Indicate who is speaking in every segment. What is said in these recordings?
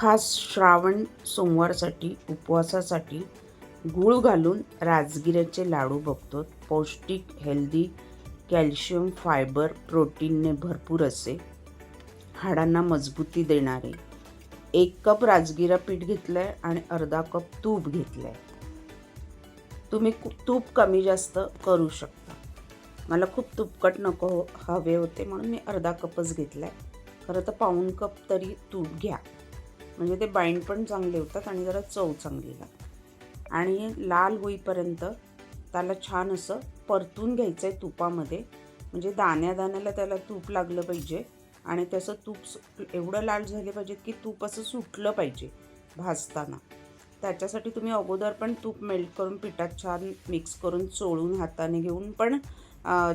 Speaker 1: खास श्रावण सोमवारसाठी उपवासासाठी गूळ घालून राजगिऱ्याचे लाडू बघतो. पौष्टिक, हेल्दी, कॅल्शियम, फायबर, प्रोटीनने भरपूर असे, हाडांना मजबूती देणारे. 1 कप राजगिरा पीठ घेतलं आहे आणि अर्धा कप तूप घेतलं आहे. तुम्ही तूप कमी जास्त करू शकता. मला खूप तुपकट नको हवे होते म्हणून मी अर्धा कपच घेतला आहे. खरं तर पाऊण कप तरी तूप घ्या, म्हणजे ते बाइंड पण चांगले होतात आणि जरा चव चांगली लागते. आणि लाल होईपर्यंत त्याला छान असं परतून घ्यायचं आहे तुपामध्ये, म्हणजे दाण्या दाण्याला त्याला तूप लागलं पाहिजे आणि त्याचं तूप एवढं लाल झाले पाहिजे की तूप असं सुटलं पाहिजे भाजताना. त्याच्यासाठी तुम्ही अगोदर पण तूप मेल्ट करून पिठात छान मिक्स करून चोळून हाताने घेऊन पण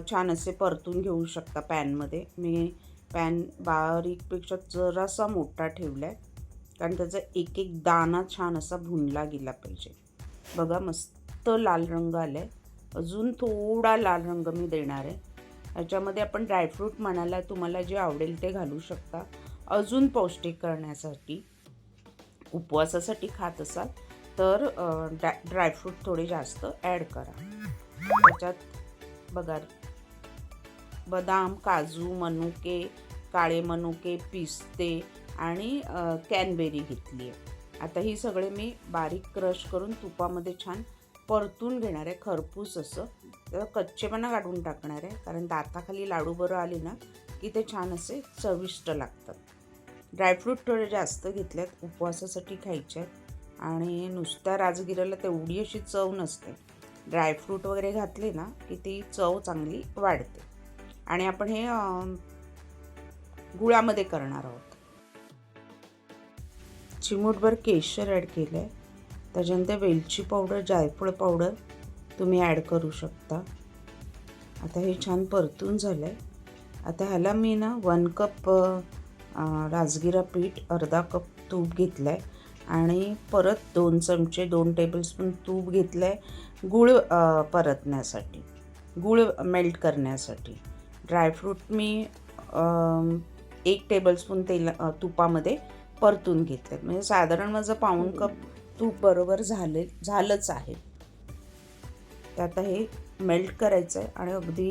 Speaker 1: छान असे परतून घेऊ शकता पॅनमध्ये. मी पॅन बारीकपेक्षा जरासा मोठा ठेवला आहे, कारण त्याचा एक एक दाणा छान असा भुनला गेला पाहिजे. बघा मस्त लाल रंग आला आहे. अजून थोडा लाल रंग मी देणार आहे. ह्याच्यामध्ये आपण ड्रायफ्रूट म्हणाला तुम्हाला जे आवडेल ते घालू शकता. अजून पौष्टिक करण्यासाठी, उपवासासाठी खात असाल तर ड्रायफ्रूट थोडे जास्त ॲड करा. त्याच्यात बघा बदाम, काजू, मनुके, काळे मनुके, पिस्ते आणि कॅनबेरी घेतली आहे. आता ही सगळे मी बारीक क्रश करून तुपामध्ये छान परतून घेणार आहे, खरपूस असं. त्याला कच्चेपणा काढून टाकणार आहे, कारण दाताखाली लाडू बरं आले ना की ते छान असे चविष्ट लागतात. ड्रायफ्रूट थोडे जास्त घेतलेत, उपवासासाठी खायचे आहेत आणि नुसत्या राजगिऱ्याला तेवढी अशी चव नसते. ड्रायफ्रूट वगैरे घातले ना की ती चव चांगली वाढते. आणि आपण हे गुळामध्ये करणार आहोत. चिमूटभर केशर ॲड केलं आहे. त्याच्यानंतर वेलची पावडर, जायफळ पावडर तुम्ही ॲड करू शकता. आता हे छान परतून झालं आहे. आता ह्याला मी ना 1 कप राजगिरा पीठ, अर्धा कप तूप घेतलं आहे आणि परत 2 चमचे 2 टेबलस्पून तूप घेतलं आहे गूळ परतण्यासाठी, गूळ मेल्ट करण्यासाठी. ड्रायफ्रूट मी 1 टेबलस्पून तुपामध्ये परतून घेतलेत, म्हणजे साधारण माझं पाऊण कप तूप बरोबर झालंच आहे. तर आता हे मेल्ट करायचं आहे आणि अगदी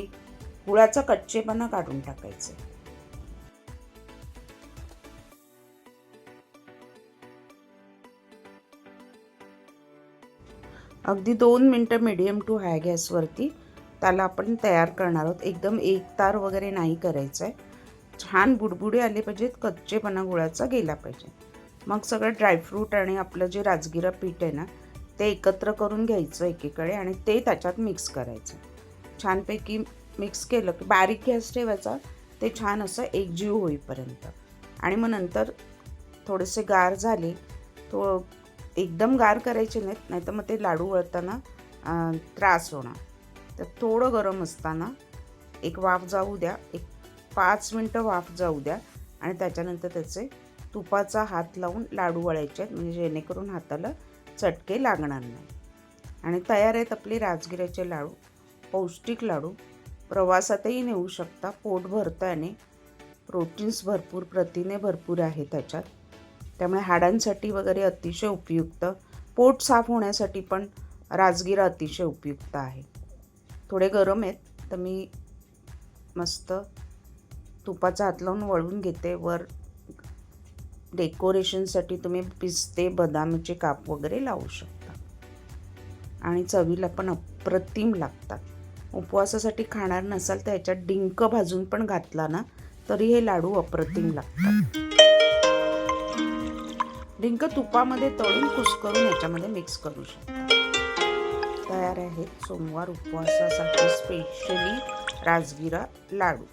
Speaker 1: गुळाचा कच्चेपणा काढून टाकायचं आहे. अगदी 2 मिनटं मीडियम टू हाय गॅसवरती त्याला आपण तयार करणार आहोत. एकदम एकतार वगैरे नाही करायचं आहे. छान बुडबुडे आले पाहिजेत, कच्चेपणा गुळाचा गेला पाहिजे. मग सगळं ड्रायफ्रूट आणि आपलं जे राजगिरा पीठ आहे ना ते एकत्र करून घ्यायचं एकीकडे आणि ते त्याच्यात मिक्स करायचं. छानपैकी मिक्स केलं की बारीक गॅस ठेवायचा, ते छान असं एकजीव होईपर्यंत. आणि मग नंतर थोडेसे गार झाले, तो एकदम गार करायचे नाहीत, नाहीतर मग ते लाडू वळताना त्रास होणार. तर थोडं गरम असताना एक वाफ जाऊ द्या, एक 5 मिनटं वाफ जाऊ द्या आणि त्याच्यानंतर त्याचे तुपाचा हात लावून लाडू वळायचे आहेत, म्हणजे जेणेकरून हाताला चटके लागणार नाही. आणि तयार आहेत आपले राजगिऱ्याचे लाडू. पौष्टिक लाडू, प्रवासातही नेऊ शकता. पोट भरतं आणि प्रोटीन्स भरपूर, प्रथिने भरपूर आहे त्याच्यात, त्यामुळे हाडांसाठी वगैरे अतिशय उपयुक्त. पोट साफ होण्यासाठी पण राजगिरा अतिशय उपयुक्त आहे. थोडे गरम आहेत तर मी मस्त तुपाचा हात लावून वळून घेते. वर डेकोरेशनसाठी तुम्ही पिस्ते, बदामाचे काप वगैरे लावू शकता आणि चवीला पण अप्रतिम लागतात. उपवासासाठी खाणार नसाल तर ह्याच्यात डिंक भाजून पण घातला ना तरी हे लाडू अप्रतिम लागतात. डिंक तुपामध्ये तळून कुस्करून ह्याच्यामध्ये मिक्स करू शकता. तयार आहेत सोमवार उपवासासाठी स्पेशली राजगिरा लाडू.